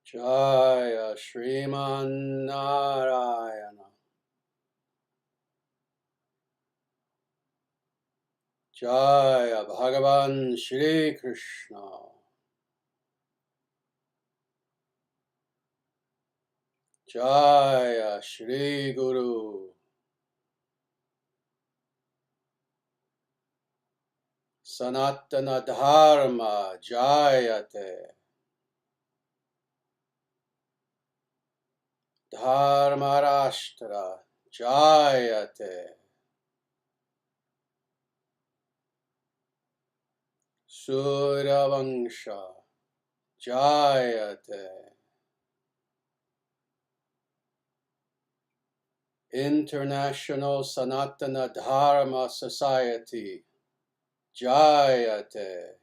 Jaya Sriman Narayana. Jaya Bhagavan Shri Krishna. Jaya Shri Guru. Sanatana Dharma Jayate. Dharmarashtra Jayate. Suravangsha Jayate. International Sanatana Dharma Society Jayate.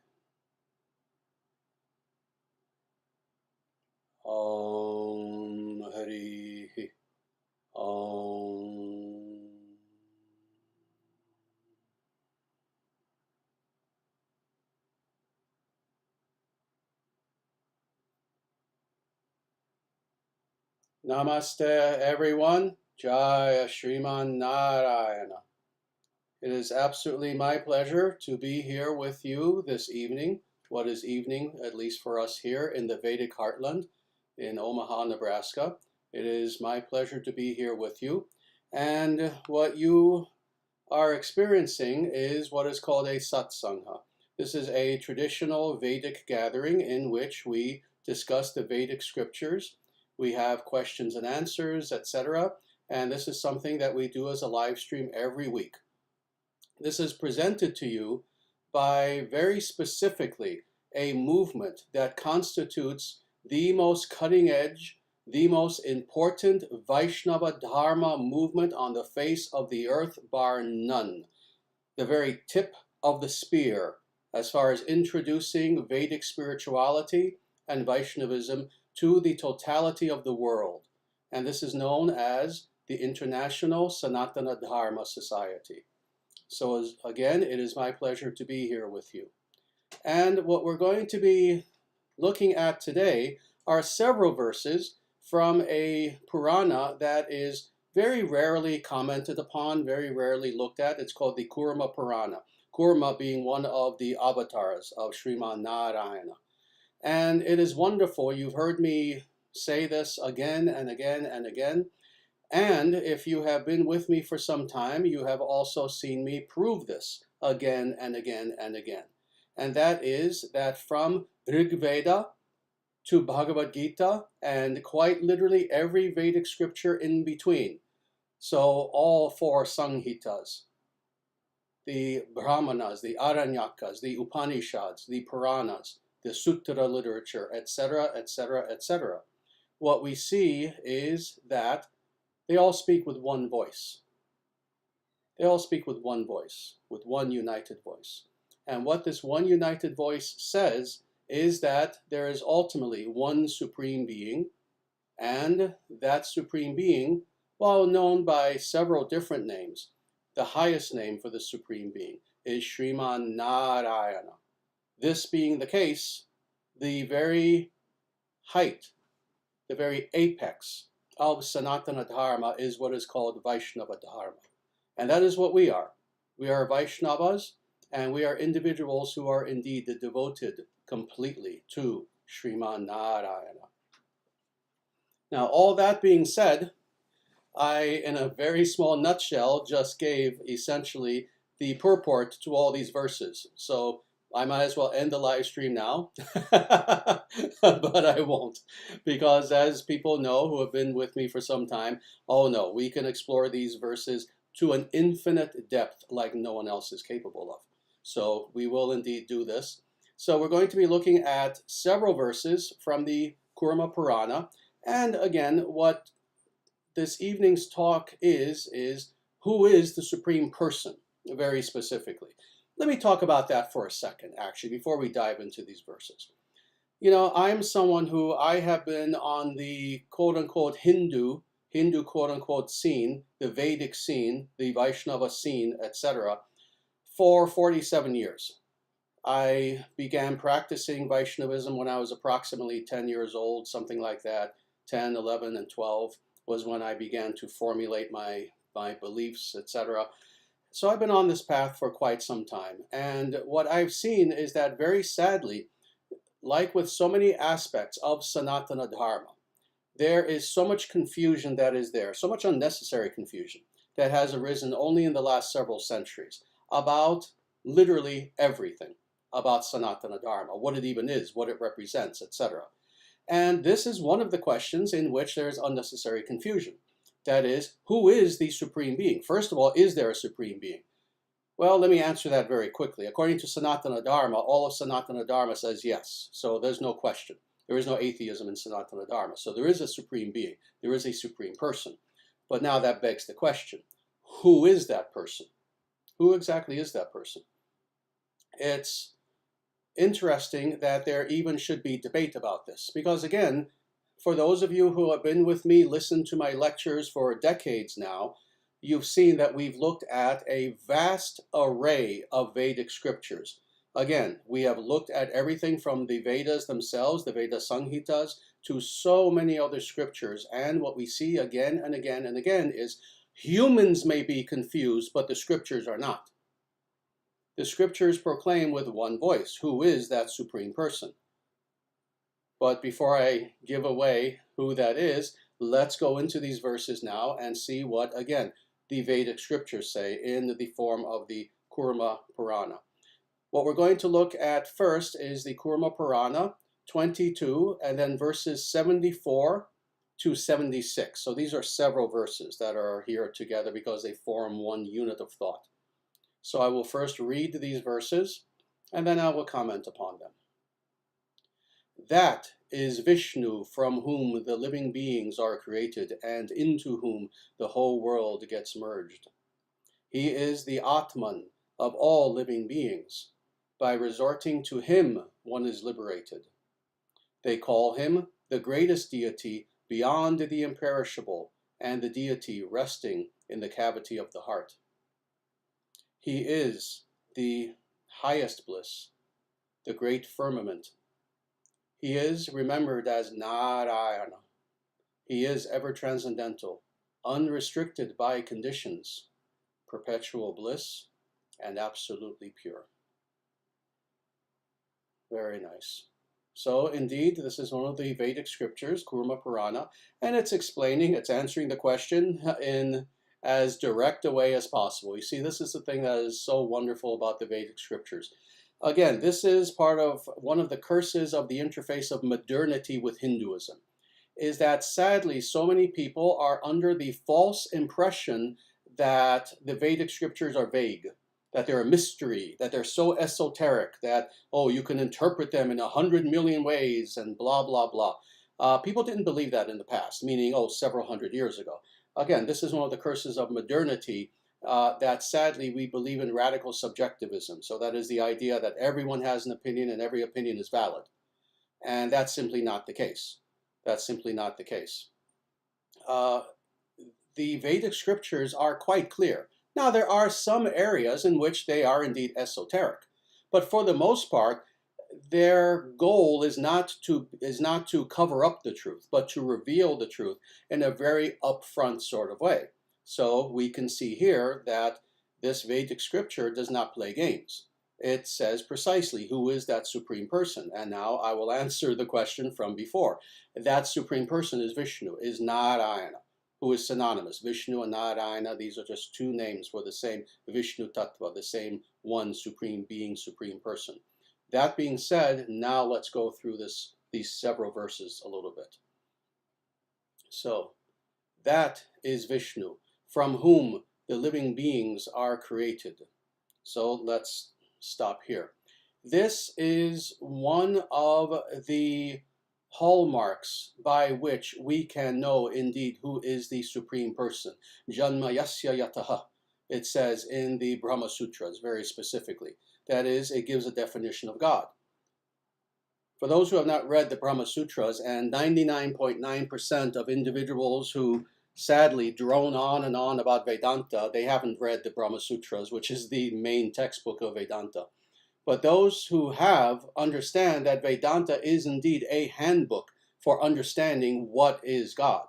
Om Hari Om. Namaste everyone. Jaya Sriman Narayana. It is absolutely my pleasure to be here with you this evening. What is evening, at least for us here in the Vedic heartland in Omaha, Nebraska. It is my pleasure to be here with you. And what you are experiencing is what is called a satsanga. This is a traditional Vedic gathering in which we discuss the Vedic scriptures. We have questions and answers, etc. And this is something that we do as a live stream every week. This is presented to you by very specifically a movement that constitutes the most cutting edge, the most important Vaishnava Dharma movement on the face of the earth, bar none. The very tip of the spear as far as introducing Vedic spirituality and Vaishnavism to the totality of the world. And this is known as the International Sanatana Dharma Society. So again, it is my pleasure to be here with you. And what we're going to be looking at today are several verses from a Purana that is very rarely commented upon, very rarely looked at. It's called the Kurma Purana. Kurma being one of the avatars of Sriman Narayana. And it is wonderful. You've heard me say this again and again and again. And if you have been with me for some time, you have also seen me prove this again and again and again. And that is that from Rig Veda to Bhagavad Gita, and quite literally every Vedic scripture in between. So all four Samhitas, the Brahmanas, the Aranyakas, the Upanishads, the Puranas, the Sutra literature, etc., etc., etc. What we see is that they all speak with one voice. They all speak with one voice, with one united voice. And what this one united voice says is that there is ultimately one supreme being, and that supreme being, while known by several different names, the highest name for the supreme being is Sriman Narayana. This being the case, the very height, the very apex of Sanatana Dharma is what is called Vaishnava Dharma. And that is what we are. We are Vaishnavas, and we are individuals who are indeed devoted completely to Sriman Narayana. Now, all that being said, I, in a very small nutshell, just gave essentially the purport to all these verses. So I might as well end the live stream now, but I won't, because as people know who have been with me for some time, oh no, we can explore these verses to an infinite depth like no one else is capable of. So we will indeed do this. So we're going to be looking at several verses from the Kurma Purana. And again, what this evening's talk is who is the Supreme Person, very specifically. Let me talk about that for a second, actually, before we dive into these verses. You know, I'm someone who I have been on the quote-unquote Hindu quote-unquote scene, the Vedic scene, the Vaishnava scene, etc., for 47 years. I began practicing Vaishnavism when I was approximately 10 years old, something like that. 10, 11, and 12 was when I began to formulate my beliefs, etc. So I've been on this path for quite some time. And what I've seen is that very sadly, like with so many aspects of Sanatana Dharma, there is so much confusion that is there, so much unnecessary confusion that has arisen only in the last several centuries about literally everything about Sanatana Dharma, what it even is, what it represents, etc. And this is one of the questions in which there is unnecessary confusion. That is, who is the Supreme Being? First of all, is there a Supreme Being? Well, let me answer that very quickly. According to Sanatana Dharma, all of Sanatana Dharma says yes. So there's no question. There is no atheism in Sanatana Dharma. So there is a Supreme Being. There is a Supreme Person. But now that begs the question, who is that person? Who exactly is that person? It's interesting that there even should be debate about this. Because again, for those of you who have been with me, listened to my lectures for decades now, you've seen that we've looked at a vast array of Vedic scriptures. Again, we have looked at everything from the Vedas themselves, the Veda Samhitas, to so many other scriptures. And what we see again and again and again is humans may be confused, but the scriptures are not. The scriptures proclaim with one voice, who is that Supreme Person? But before I give away who that is, let's go into these verses now and see what, again, the Vedic scriptures say in the form of the Kurma Purana. What we're going to look at first is the Kurma Purana 22 and then verses 74 to 76. So these are several verses that are here together because they form one unit of thought. So I will first read these verses and then I will comment upon them. That is Vishnu, from whom the living beings are created and into whom the whole world gets merged. He is the Atman of all living beings. By resorting to him, one is liberated. They call him the greatest deity beyond the imperishable and the deity resting in the cavity of the heart. He is the highest bliss, the great firmament. He is remembered as Nārāyaṇa. He is ever transcendental, unrestricted by conditions, perpetual bliss, and absolutely pure. Very nice. So indeed, this is one of the Vedic scriptures, Kurma Purana, and it's answering the question in as direct a way as possible. You see, this is the thing that is so wonderful about the Vedic scriptures. Again, this is part of one of the curses of the interface of modernity with Hinduism, is that sadly so many people are under the false impression that the Vedic scriptures are vague, that they're a mystery, that they're so esoteric that, oh, you can interpret them in 100 million ways and blah, blah, blah. People didn't believe that in the past, meaning, oh, several hundred years ago. Again, this is one of the curses of modernity, that sadly we believe in radical subjectivism. So that is the idea that everyone has an opinion and every opinion is valid. And that's simply not the case. That's simply not the case. The Vedic scriptures are quite clear. Now, there are some areas in which they are indeed esoteric, but for the most part, their goal is not to cover up the truth, but to reveal the truth in a very upfront sort of way. So we can see here that this Vedic scripture does not play games. It says precisely who is that Supreme Person. And now I will answer the question from before. That Supreme Person is Vishnu, is Nārāyaṇa, who is synonymous. Vishnu and Nārāyaṇa, these are just two names for the same Vishnu Tattva, the same one Supreme Being, Supreme Person. That being said, now let's go through these several verses a little bit. So, that is Vishnu, from whom the living beings are created. So let's stop here. This is one of the hallmarks by which we can know indeed who is the Supreme Person. Janma yasya yataha, it says in the Brahma Sutras very specifically. That is, it gives a definition of God. For those who have not read the Brahma Sutras, and 99.9% of individuals who sadly drone on and on about Vedanta, they haven't read the Brahma Sutras, which is the main textbook of Vedanta. But those who have understand that Vedanta is indeed a handbook for understanding what is God.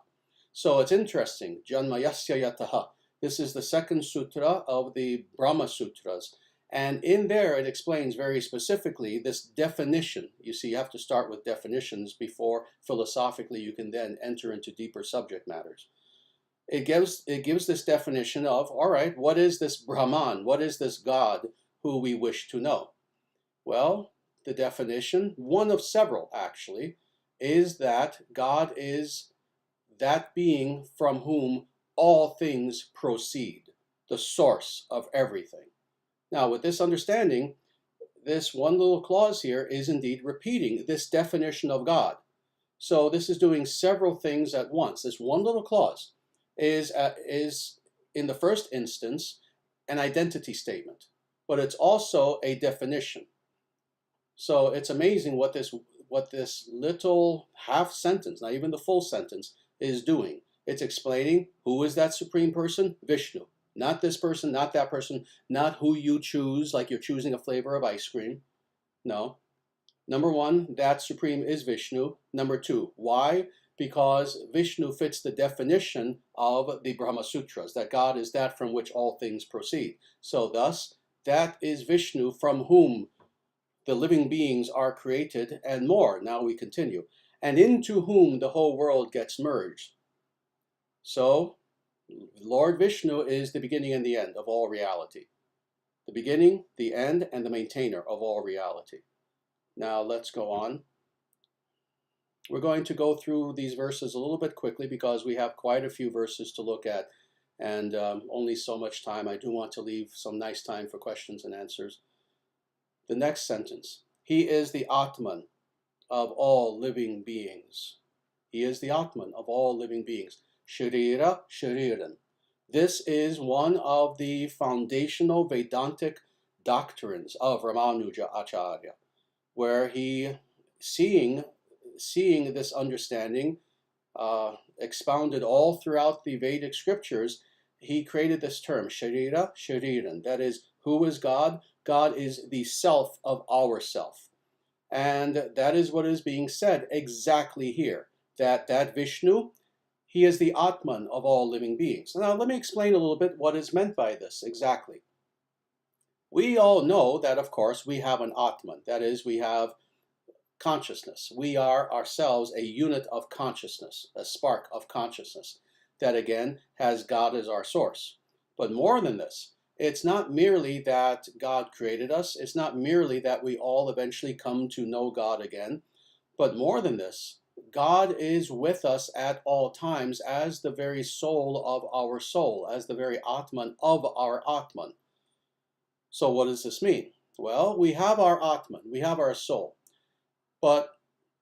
So it's interesting. Janmayasya yataha. This is the second sutra of the Brahma Sutras. And in there, it explains very specifically this definition. You see, you have to start with definitions before philosophically you can then enter into deeper subject matters. It gives this definition of, all right, what is this Brahman? What is this God who we wish to know? Well, the definition, one of several actually, is that God is that being from whom all things proceed, the source of everything. Now, with this understanding, this one little clause here is indeed repeating this definition of God. So this is doing several things at once. This one little clause is in the first instance an identity statement, but it's also a definition. So it's amazing what this little half sentence, not even the full sentence, is doing. It's explaining who is that supreme person? Vishnu. Not this person, not that person, not who you choose, like you're choosing a flavor of ice cream. No. Number one, that supreme is Vishnu. Number two, why? Because Vishnu fits the definition of the Brahma Sutras, that God is that from which all things proceed. So thus, that is Vishnu from whom the living beings are created and more. Now we continue. And into whom the whole world gets merged. So, Lord Vishnu is the beginning and the end of all reality. The beginning, the end, and the maintainer of all reality. Now let's go on. We're going to go through these verses a little bit quickly because we have quite a few verses to look at and only so much time. I do want to leave some nice time for questions and answers. The next sentence. He is the Atman of all living beings. He is the Atman of all living beings. Sharira, Shariran. This is one of the foundational Vedantic doctrines of Ramanuja Acharya, where he, seeing this understanding expounded all throughout the Vedic scriptures, he created this term, Sharira, Shariran. That is, who is God? God is the self of our self. And that is what is being said exactly here, that Vishnu, he is the Atman of all living beings. Now, let me explain a little bit what is meant by this exactly. We all know that, of course, we have an Atman. That is, we have consciousness. We are ourselves a unit of consciousness, a spark of consciousness that, again, has God as our source. But more than this, it's not merely that God created us. It's not merely that we all eventually come to know God again. But more than this, God is with us at all times as the very soul of our soul, as the very Atman of our Atman. So what does this mean? Well, we have our Atman, we have our soul, but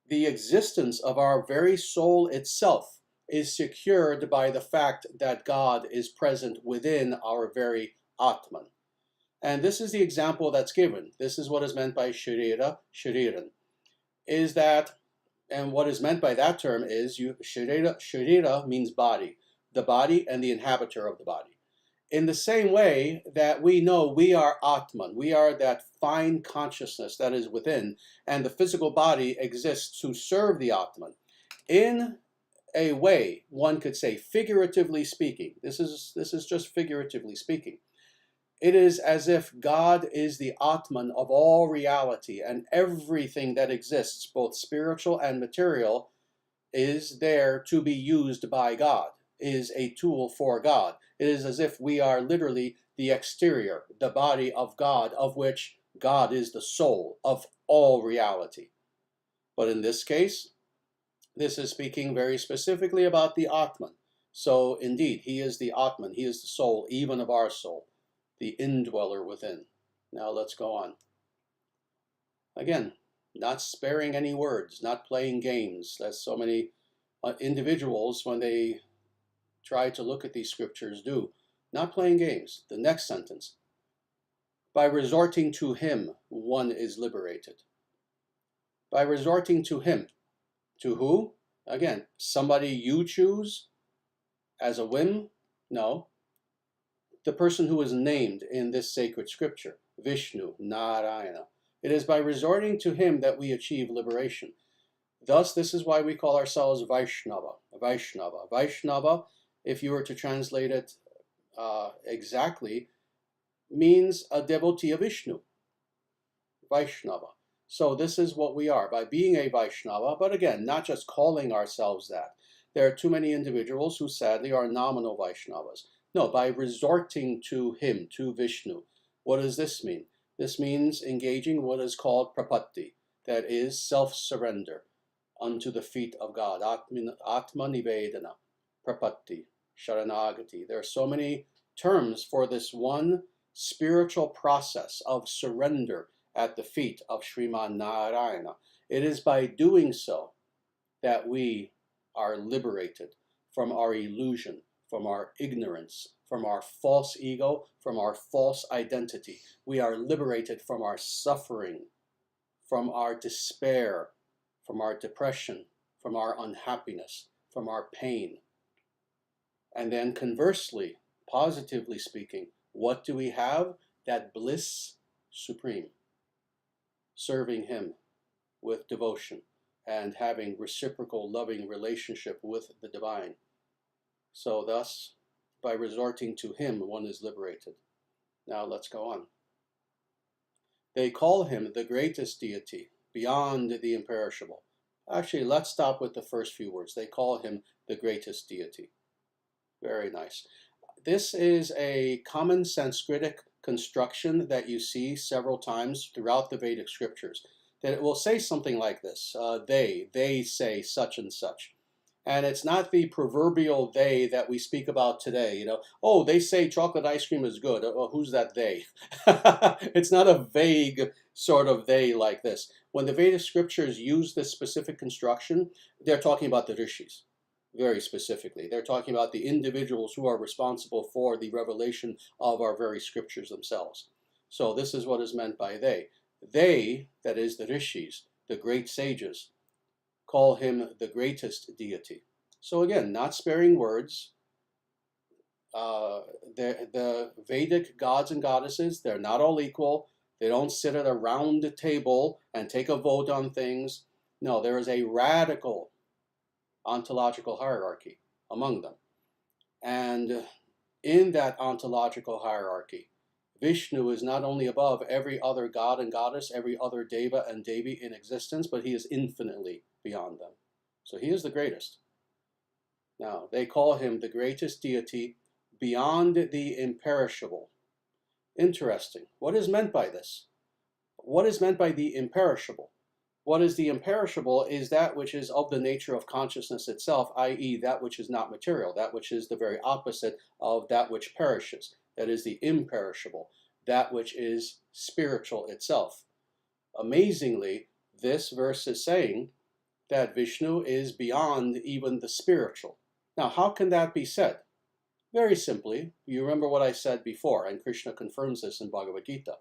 the existence of our very soul itself is secured by the fact that God is present within our very Atman. And this is the example that's given. This is what is meant by Sharira, Shariran. Is that, and what is meant by that term is, Sharira means body, the body and the inhabitor of the body. In the same way that we know we are Atman, we are that fine consciousness that is within, and the physical body exists to serve the Atman. In a way, one could say, figuratively speaking, this is just figuratively speaking, it is as if God is the Atman of all reality, and everything that exists, both spiritual and material, is there to be used by God, is a tool for God. It is as if we are literally the exterior, the body of God, of which God is the soul of all reality. But in this case, this is speaking very specifically about the Atman. So indeed, he is the Atman, he is the soul, even of our soul, the indweller within. Now let's go on. Again, not sparing any words, not playing games, as so many individuals, when they try to look at these scriptures, do. Not playing games. The next sentence. By resorting to him, one is liberated. By resorting to him. To who? Again, somebody you choose as a whim? No. The person who is named in this sacred scripture, Vishnu, Nārāyaṇa. It is by resorting to him that we achieve liberation. Thus, this is why we call ourselves Vaishnava. Vaishnava. Vaishnava, if you were to translate it exactly, means a devotee of Vishnu. Vaishnava. So this is what we are, by being a Vaishnava, but again, not just calling ourselves that. There are too many individuals who sadly are nominal Vaishnavas. No, by resorting to him, to Vishnu. What does this mean? This means engaging what is called prapatti, that is self-surrender unto the feet of God. Atman nivedana, prapatti, sharanagati. There are so many terms for this one spiritual process of surrender at the feet of Sriman Narayana. It is by doing so that we are liberated from our illusion, from our ignorance, from our false ego, from our false identity. We are liberated from our suffering, from our despair, from our depression, from our unhappiness, from our pain. And then conversely, positively speaking, what do we have? That bliss supreme. Serving him with devotion and having reciprocal loving relationship with the divine. So thus, by resorting to him, one is liberated. Now let's go on. They call him the greatest deity, beyond the imperishable. Actually, let's stop with the first few words. They call him the greatest deity. Very nice. This is a common Sanskritic construction that you see several times throughout the Vedic scriptures, that it will say something like this. They say such and such. And it's not the proverbial they that we speak about today. You know, oh, they say chocolate ice cream is good. Oh, who's that they? It's not a vague sort of they like this. When the Vedic scriptures use this specific construction, they're talking about the rishis. Very specifically. They're talking about the individuals who are responsible for the revelation of our very scriptures themselves. So this is what is meant by they. They, that is the rishis, the great sages, call him the greatest deity. So again, not sparing words. The Vedic gods and goddesses, they're not all equal. They don't sit at a round table and take a vote on things. No, there is a radical ontological hierarchy among them. And in that ontological hierarchy, Vishnu is not only above every other god and goddess, every other deva and devi in existence, but he is infinitely beyond them. So he is the greatest. Now, they call him the greatest deity beyond the imperishable. Interesting. What is meant by this? What is meant by the imperishable? What is the imperishable is that which is of the nature of consciousness itself, i.e. that which is not material, that which is the very opposite of that which perishes. That is the imperishable, that which is spiritual itself. Amazingly, this verse is saying that Vishnu is beyond even the spiritual. Now, how can that be said? Very simply, you remember what I said before, and Krishna confirms this in Bhagavad Gita,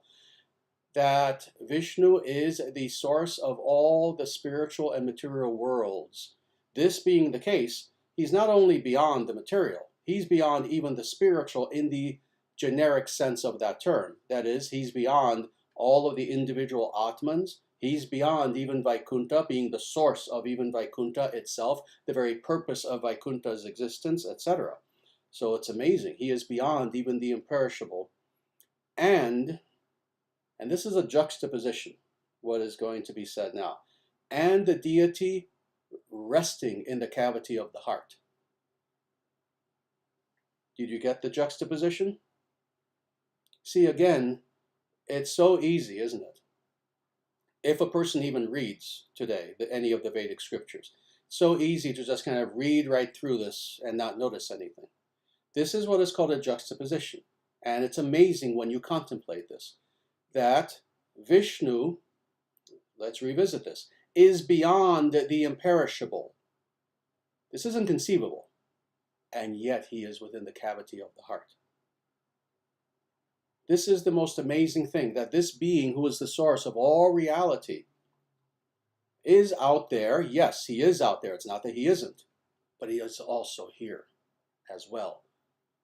that Vishnu is the source of all the spiritual and material worlds. This being the case, he's not only beyond the material, he's beyond even the spiritual in the generic sense of that term. That is, he's beyond all of the individual Atmans. He's beyond even Vaikuntha, being the source of even Vaikuntha itself, the very purpose of Vaikuntha's existence, etc. So it's amazing. He is beyond even the imperishable. And this is a juxtaposition, what is going to be said now. And the deity resting in the cavity of the heart. Did you get the juxtaposition? See, again, it's so easy, isn't it? If a person even reads today any of the Vedic scriptures, it's so easy to just kind of read right through this and not notice anything. This is what is called a juxtaposition. And it's amazing when you contemplate this, that Vishnu, let's revisit this, is beyond the imperishable. This is inconceivable. And yet he is within the cavity of the heart. This is the most amazing thing, that this being who is the source of all reality is out there. Yes, he is out there. It's not that he isn't, but he is also here as well.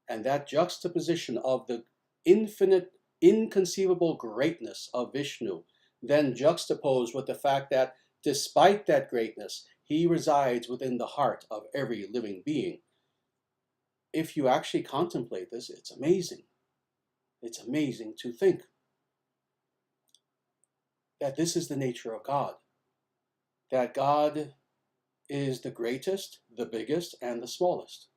And that juxtaposition of the infinite, inconceivable greatness of Vishnu then juxtaposed with the fact that despite that greatness, he resides within the heart of every living being. If you actually contemplate this, it's amazing. It's amazing to think that this is the nature of God, that God is the greatest, the biggest, and the smallest,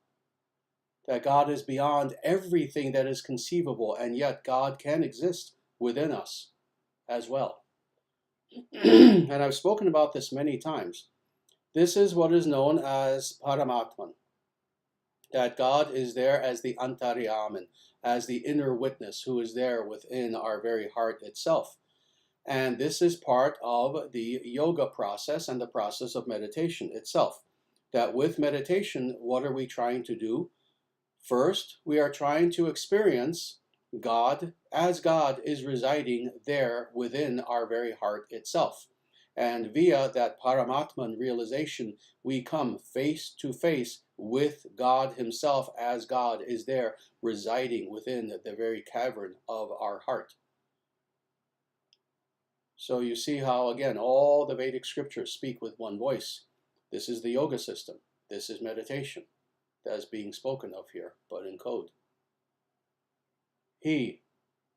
that God is beyond everything that is conceivable, and yet God can exist within us as well. And I've spoken about this many times. This is what is known as Paramatman, that God is there as the Antaryaman, as the inner witness who is there within our very heart itself. And this is part of the yoga process and the process of meditation itself. That with meditation, what are we trying to do? First, we are trying to experience God as God is residing there within our very heart itself. And via that Paramatman realization, we come face to face with God himself as God is there residing within the very cavern of our heart. So you see how, again, all the Vedic scriptures speak with one voice. This is the yoga system. This is meditation that's being spoken of here, but in code. He,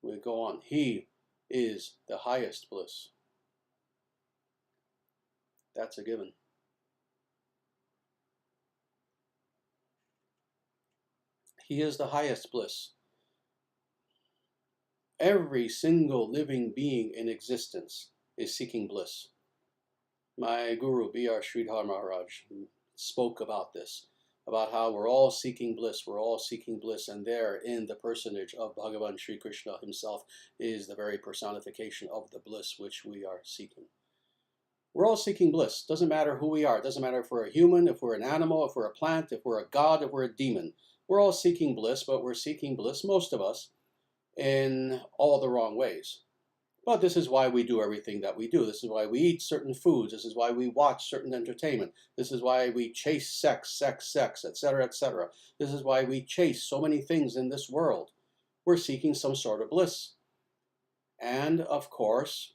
we go on, he is the highest bliss. That's a given. He is the highest bliss. Every single living being in existence is seeking bliss. My guru, B.R. Sridhar Maharaj, spoke about this, about how we're all seeking bliss, and there in the personage of Bhagavan Sri Krishna himself is the very personification of the bliss which we are seeking. We're all seeking bliss. Doesn't matter who we are. It doesn't matter if we're a human, if we're an animal, if we're a plant, if we're a god, if we're a demon. We're all seeking bliss, but we're seeking bliss, most of us, in all the wrong ways. But this is why we do everything that we do. This is why we eat certain foods. This is why we watch certain entertainment. This is why we chase sex, etc., etc. This is why we chase so many things in this world. We're seeking some sort of bliss. And, of course,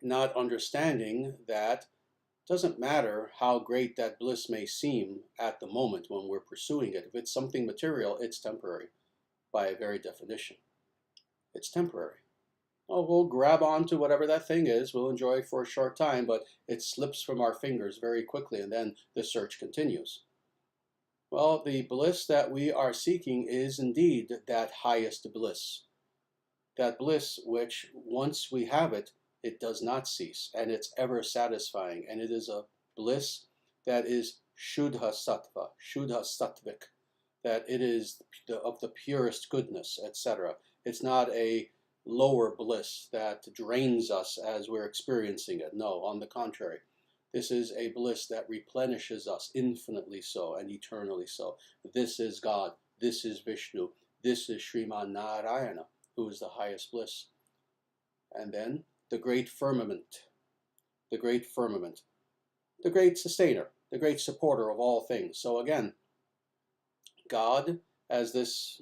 not understanding that it doesn't matter how great that bliss may seem at the moment when we're pursuing it. If it's something material, it's temporary, by a very definition. It's temporary. Oh, we'll grab onto whatever that thing is, we'll enjoy it for a short time, but it slips from our fingers very quickly, and then the search continues. Well, the bliss that we are seeking is indeed that highest bliss. That bliss which, once we have it, it does not cease, and it's ever satisfying, and it is a bliss that is Shuddha Sattva, Shuddha Sattvic, that it is of the purest goodness, etc. It's not a lower bliss that drains us as we're experiencing it. No, on the contrary. This is a bliss that replenishes us infinitely so and eternally so. This is God. This is Vishnu. This is Sriman Narayana, who is the highest bliss. And then the great firmament, the great firmament, the great sustainer, the great supporter of all things. So again, God, as this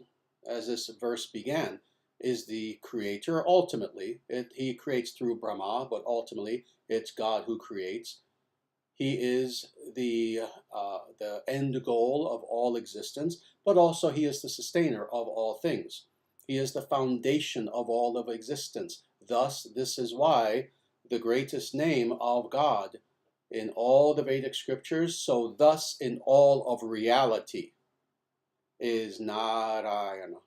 verse began, is the creator. Ultimately, he creates through Brahma, but ultimately it's God who creates. He is the end goal of all existence, but also he is the sustainer of all things. He is the foundation of all of existence. Thus, this is why the greatest name of God in all the Vedic scriptures, so thus in all of reality, is Nārāyaṇa.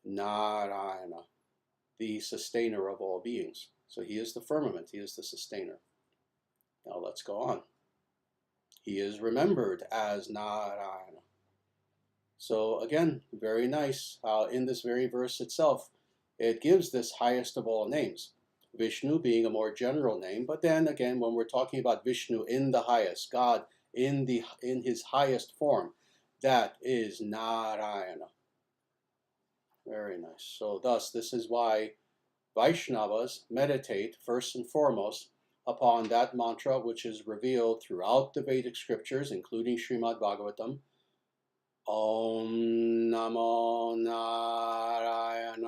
Nārāyaṇa, the sustainer of all beings. So he is the firmament, he is the sustainer. Now let's go on. He is remembered as Nārāyaṇa. So again, very nice how in this very verse itself, it gives this highest of all names. Vishnu being a more general name, but then again, when we're talking about Vishnu in the highest, God in his highest form, that is Nārāyaṇa. Very nice. So thus, this is why Vaishnavas meditate first and foremost upon that mantra which is revealed throughout the Vedic scriptures, including Srimad Bhagavatam. Om Namo Nārāyaṇaya.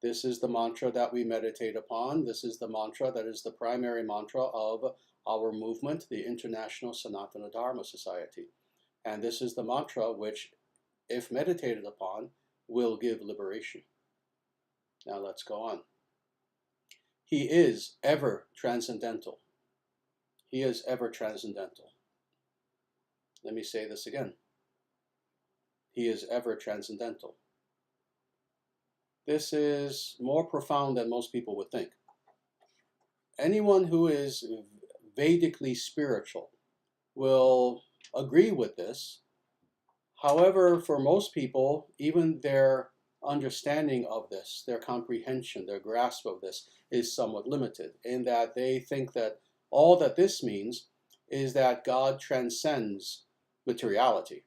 This is the mantra that we meditate upon. This is the mantra that is the primary mantra of our movement, the International Sanatana Dharma Society. And this is the mantra which, if meditated upon, will give liberation. Now let's go on. He is ever transcendental. He is ever transcendental. Let me say this again. He is ever transcendental. This is more profound than most people would think. Anyone who is Vedically spiritual will agree with this. However, for most people, even their understanding of this, their comprehension, their grasp of this is somewhat limited, in that they think that all that this means is that God transcends materiality.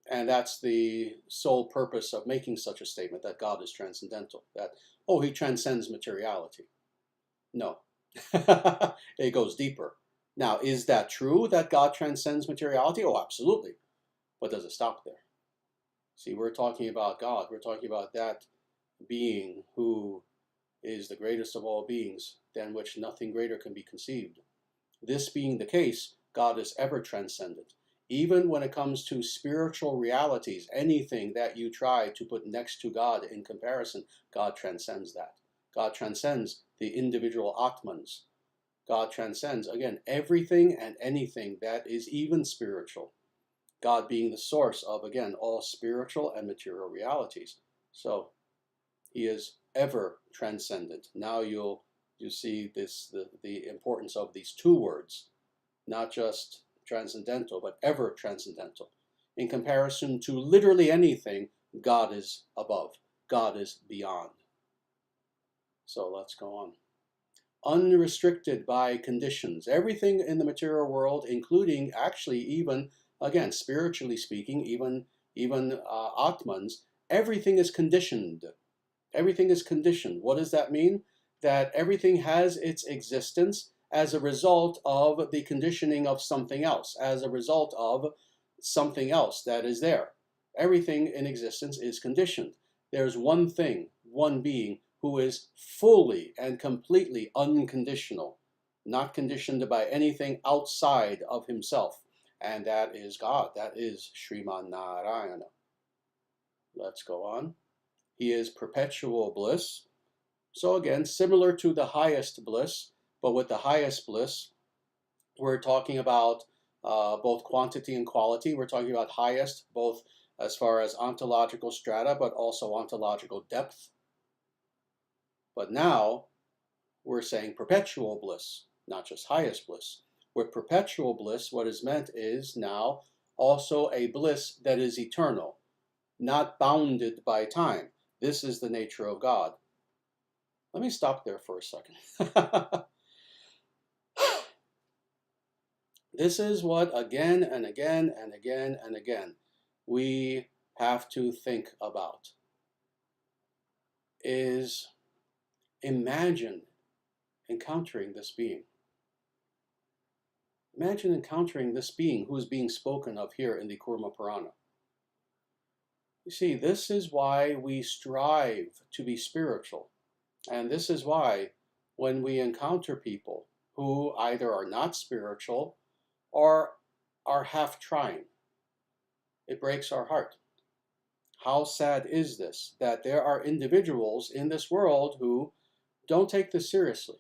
And that's the sole purpose of making such a statement, that God is transcendental, that, oh, he transcends materiality. No, it goes deeper. Now, is that true that God transcends materiality? Oh, absolutely. But does it stop there? See, we're talking about God. We're talking about that being who is the greatest of all beings, than which nothing greater can be conceived. This being the case, God is ever transcendent. Even when it comes to spiritual realities, anything that you try to put next to God in comparison, God transcends that. God transcends the individual Atmans. God transcends, again, everything and anything that is even spiritual. God being the source of, again, all spiritual and material realities. So he is ever transcendent. Now you see this the importance of these two words, not just transcendental, but ever transcendental. In comparison to literally anything, God is above. God is beyond. So let's go on. Unrestricted by conditions. Everything in the material world, including actually even, again, spiritually speaking, even Atmans, everything is conditioned. Everything is conditioned. What does that mean? That everything has its existence as a result of the conditioning of something else, as a result of something else that is there. Everything in existence is conditioned. There's one thing, one being, who is fully and completely unconditional, not conditioned by anything outside of himself. And that is God. That is Sriman Narayana. Let's go on. He is perpetual bliss. So again, similar to the highest bliss, but with the highest bliss, we're talking about both quantity and quality. We're talking about highest, both as far as ontological strata, but also ontological depth. But now we're saying perpetual bliss, not just highest bliss. With perpetual bliss, what is meant is now also a bliss that is eternal, not bounded by time. This is the nature of God. Let me stop there for a second. This is what again and again and again and again we have to think about, is imagine encountering this being. Imagine encountering this being who is being spoken of here in the Kurma Purana. You see, this is why we strive to be spiritual. And this is why when we encounter people who either are not spiritual or are half trying, it breaks our heart. How sad is this, that there are individuals in this world who don't take this seriously,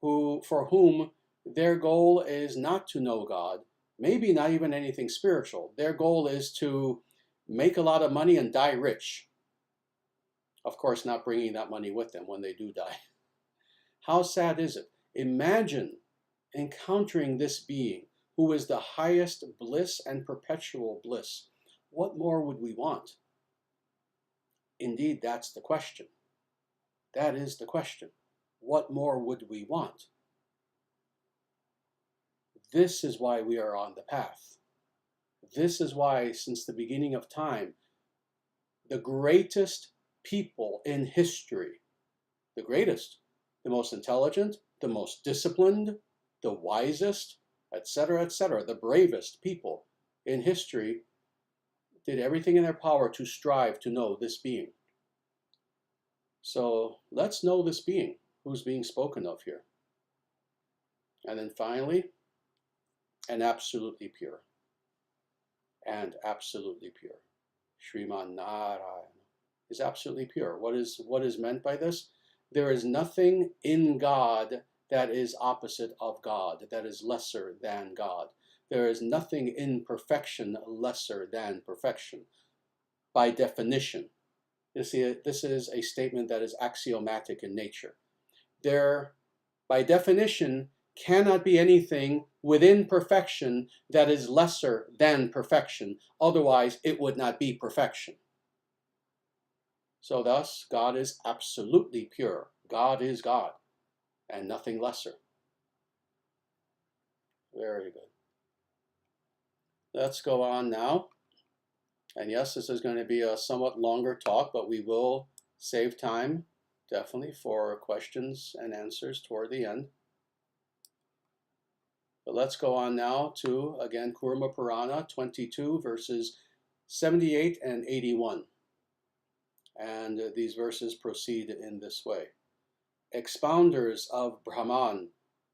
for whom their goal is not to know God, maybe not even anything spiritual. Their goal is to make a lot of money and die rich. Of course, not bringing that money with them when they do die. How sad is it? Imagine encountering this being who is the highest bliss and perpetual bliss. What more would we want? Indeed, that's the question. That is the question. What more would we want? This is why we are on the path. This is why, since the beginning of time, the greatest people in history, the greatest, the most intelligent, the most disciplined, the wisest, etc., the bravest people in history did everything in their power to strive to know this being. So let's know this being who's being spoken of here. And then finally, and absolutely pure. And absolutely pure. Sriman Narayana is absolutely pure. What is meant by this? There is nothing in God that is opposite of God, that is lesser than God. There is nothing in perfection lesser than perfection, by definition. You see, this is a statement that is axiomatic in nature. There, by definition, cannot be anything within perfection that is lesser than perfection. Otherwise, it would not be perfection. So thus, God is absolutely pure. God is God, and nothing lesser. Very good. Let's go on now. And yes, this is going to be a somewhat longer talk, but we will save time, definitely, for questions and answers toward the end. But let's go on now to, again, Kurma Purana 22, verses 78 and 81. And these verses proceed in this way. Expounders of Brahman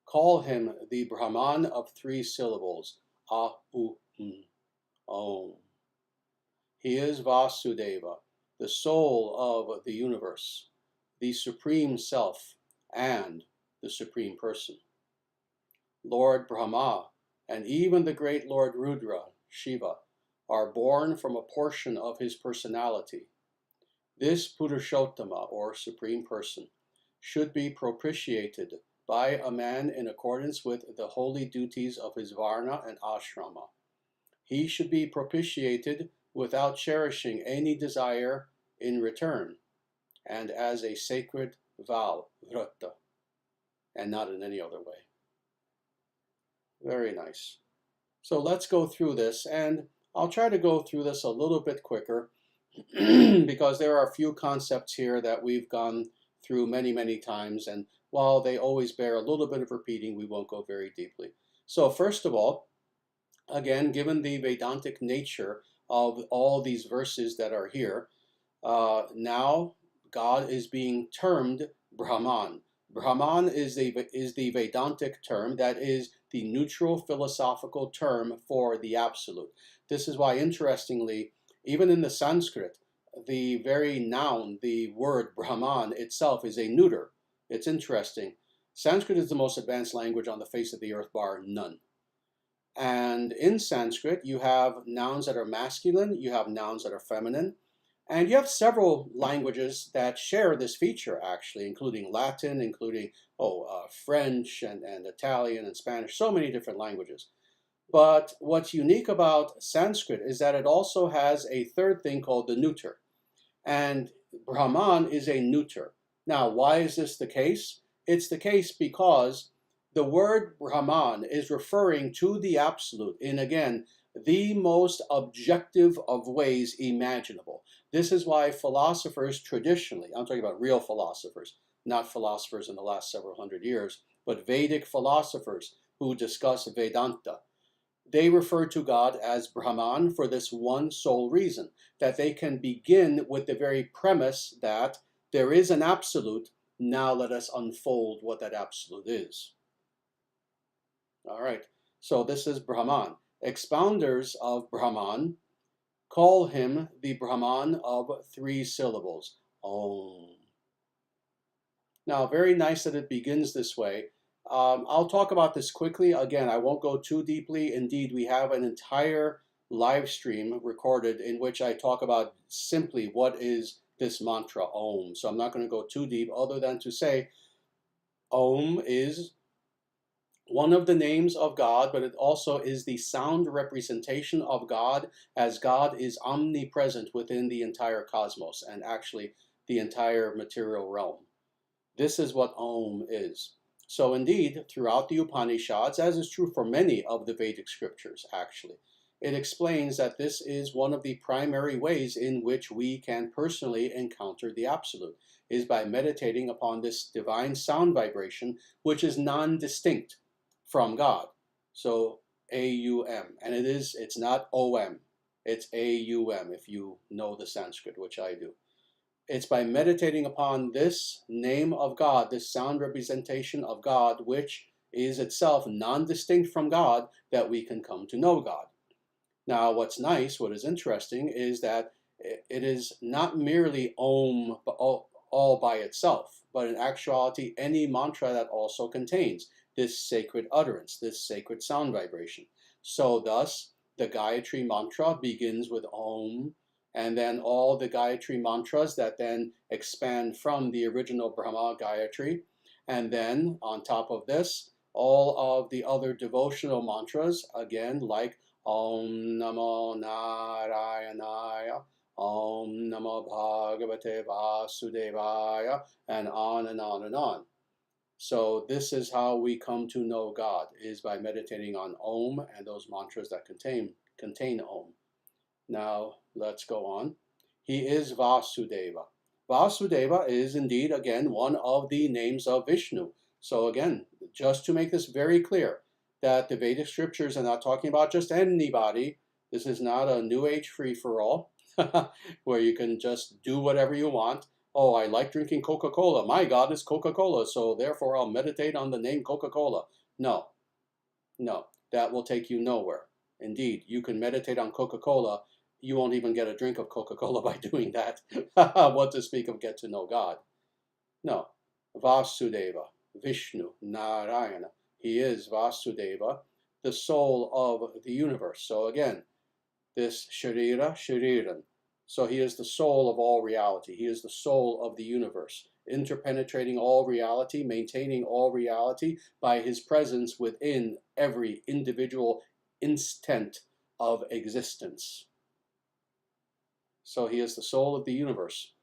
call him the Brahman of 3 syllables, Om. He is Vasudeva, the soul of the universe, the supreme self, and the supreme person. Lord Brahma and even the great Lord Rudra, Shiva, are born from a portion of his personality. This Purushottama, or supreme person, should be propitiated by a man in accordance with the holy duties of his varna and ashrama. He should be propitiated without cherishing any desire in return, and as a sacred vow, vrata, and not in any other way. Very nice. So let's go through this, and I'll try to go through this a little bit quicker because there are a few concepts here that we've gone through many, many times, and while they always bear a little bit of repeating, we won't go very deeply. So first of all, again, given the Vedantic nature of all these verses that are here, now God is being termed Brahman. Brahman is the Vedantic term, that is the neutral philosophical term for the absolute. This is why, interestingly, even in the Sanskrit, the very noun, the word Brahman itself, is a neuter. It's interesting. Sanskrit is the most advanced language on the face of the earth, bar none. And in Sanskrit, you have nouns that are masculine, you have nouns that are feminine, and you have several languages that share this feature, actually, including Latin, including French and Italian and Spanish, so many different languages. But what's unique about Sanskrit is that it also has a third thing called the neuter. And Brahman is a neuter. Now, why is this the case? It's the case because the word Brahman is referring to the absolute in, again, the most objective of ways imaginable. This is why philosophers traditionally, I'm talking about real philosophers, not philosophers in the last several hundred years, but Vedic philosophers who discuss Vedanta, they refer to God as Brahman for this one sole reason, that they can begin with the very premise that there is an absolute, now let us unfold what that absolute is. All right, so this is Brahman. Expounders of Brahman call him the Brahman of 3 syllables, Om. Now, very nice that it begins this way. I'll talk about this quickly. Again, I won't go too deeply. Indeed, we have an entire live stream recorded in which I talk about simply what is this mantra, Om. So I'm not going to go too deep other than to say Om is one of the names of God, but it also is the sound representation of God, as God is omnipresent within the entire cosmos and actually the entire material realm. This is what Om is. So indeed, throughout the Upanishads, as is true for many of the Vedic scriptures actually, it explains that this is one of the primary ways in which we can personally encounter the Absolute, is by meditating upon this divine sound vibration, which is non-distinct from God. So A-U-M, and it's not O-M, it's A-U-M if you know the Sanskrit, which I do. It's by meditating upon this name of God, this sound representation of God, which is itself non-distinct from God, that we can come to know God. Now, what's nice, what is interesting, is that it is not merely Om all by itself, but in actuality, any mantra that also contains this sacred utterance, this sacred sound vibration. So thus, the Gayatri mantra begins with Om, and then all the Gayatri mantras that then expand from the original Brahma Gayatri, and then on top of this, all of the other devotional mantras, again, like Om Namo Nārāyaṇaya, Om Namo Bhagavate Vasudevaya, and on and on and on. So this is how we come to know God, is by meditating on Om and those mantras that contain Om. Now let's go on. He is Vasudeva. Vasudeva is indeed, again, one of the names of Vishnu. So again, just to make this very clear, that the Vedic scriptures are not talking about just anybody. This is not a New Age free-for-all where you can just do whatever you want. Oh, I like drinking Coca-Cola. My God is Coca-Cola, so therefore I'll meditate on the name Coca-Cola. No, that will take you nowhere. Indeed, you can meditate on Coca-Cola. You won't even get a drink of Coca-Cola by doing that. What to speak of get to know God? No, Vasudeva, Vishnu, Narayana. He is Vasudeva, the soul of the universe. So again, this Shariran. So he is the soul of all reality. He is the soul of the universe, interpenetrating all reality, maintaining all reality by his presence within every individual instant of existence. So he is the soul of the universe.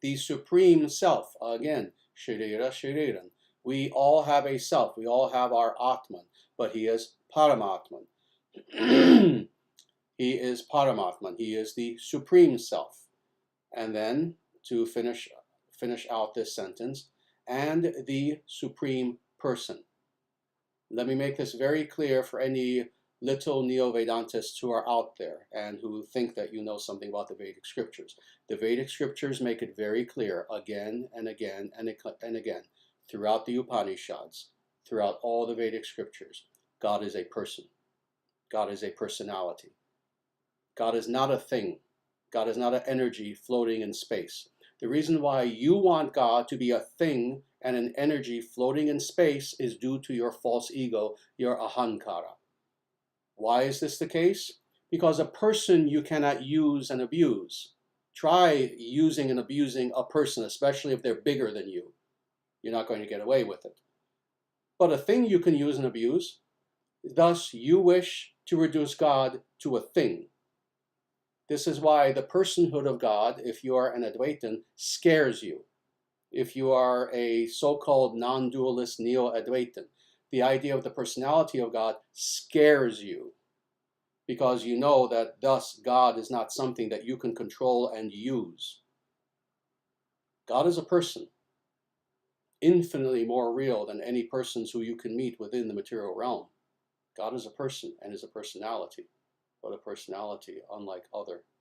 The supreme self, again, Shariran. We all have a self. We all have our Atman, but he is Paramatman. He is Paramatman. He is the supreme self. And then, to finish out this sentence, and the supreme person. Let me make this very clear for any little Neo-Vedantists who are out there and who think that you know something about the Vedic scriptures. The Vedic scriptures make it very clear again and again and again throughout the Upanishads, throughout all the Vedic scriptures. God is a person. God is a personality. God is not a thing. God is not an energy floating in space. The reason why you want God to be a thing and an energy floating in space is due to your false ego, your ahankara. Why is this the case? Because a person you cannot use and abuse. Try using and abusing a person, especially if they're bigger than you. You're not going to get away with it. But a thing you can use and abuse. Thus, you wish to reduce God to a thing. This is why the personhood of God, if you are an Advaitin, scares you. If you are a so-called non-dualist Neo-Advaitin, the idea of the personality of God scares you because you know that thus God is not something that you can control and use. God is a person, infinitely more real than any persons who you can meet within the material realm. God is a person and is a personality, but a personality unlike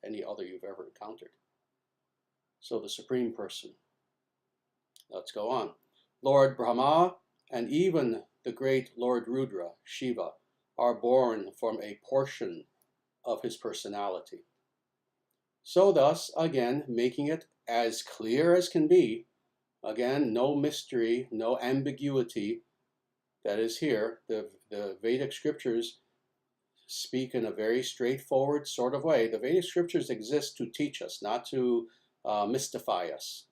any other you've ever encountered. So the supreme person. Let's go on. Lord Brahma and even the great Lord Rudra, Shiva, are born from a portion of his personality. So thus, again, making it as clear as can be, again, no mystery, no ambiguity that is here. The Vedic scriptures speak in a very straightforward sort of way. The Vedic scriptures exist to teach us, not to mystify us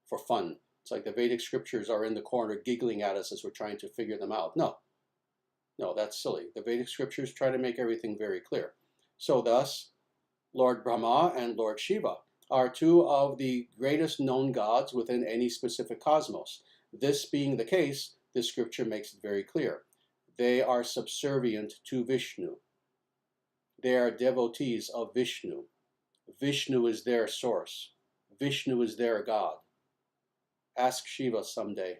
for fun. It's like the Vedic scriptures are in the corner giggling at us as we're trying to figure them out. No, that's silly. The Vedic scriptures try to make everything very clear. So thus, Lord Brahma and Lord Shiva are two of the greatest known gods within any specific cosmos. This being the case, this scripture makes it very clear. They are subservient to Vishnu. They are devotees of Vishnu. Vishnu is their source. Vishnu is their God. Ask Shiva someday,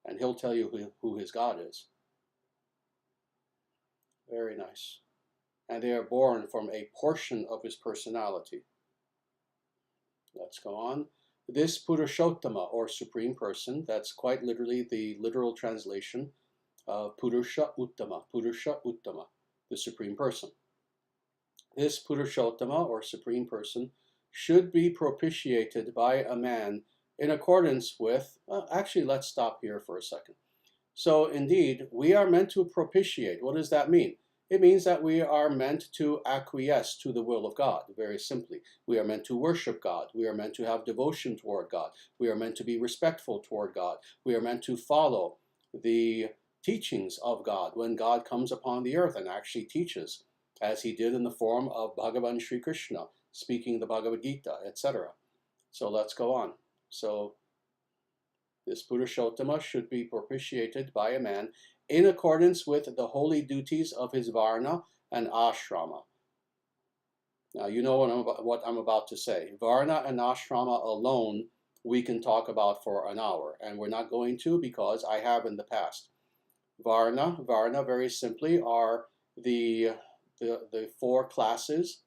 and he'll tell you who his God is. Very nice. And they are born from a portion of his personality. Let's go on. This Purushottama, or Supreme Person, that's quite literally the literal translation of Purusha Uttama, the Supreme Person. This Purushottama, or Supreme Person, should be propitiated by a man in accordance with, actually, let's stop here for a second. So indeed, we are meant to propitiate. What does that mean? It means that we are meant to acquiesce to the will of God, very simply. We are meant to worship God. We are meant to have devotion toward God. We are meant to be respectful toward God. We are meant to follow the teachings of God when God comes upon the earth and actually teaches, as he did in the form of Bhagavan Sri Krishna, speaking the Bhagavad Gita, etc. So let's go on. So this Purushottama should be propitiated by a man in accordance with the holy duties of his Varna and Ashrama. Now, you know what I'm about to say. Varna and Ashrama alone, we can talk about for an hour, and we're not going to because I have in the past. Varna, very simply, are the four classes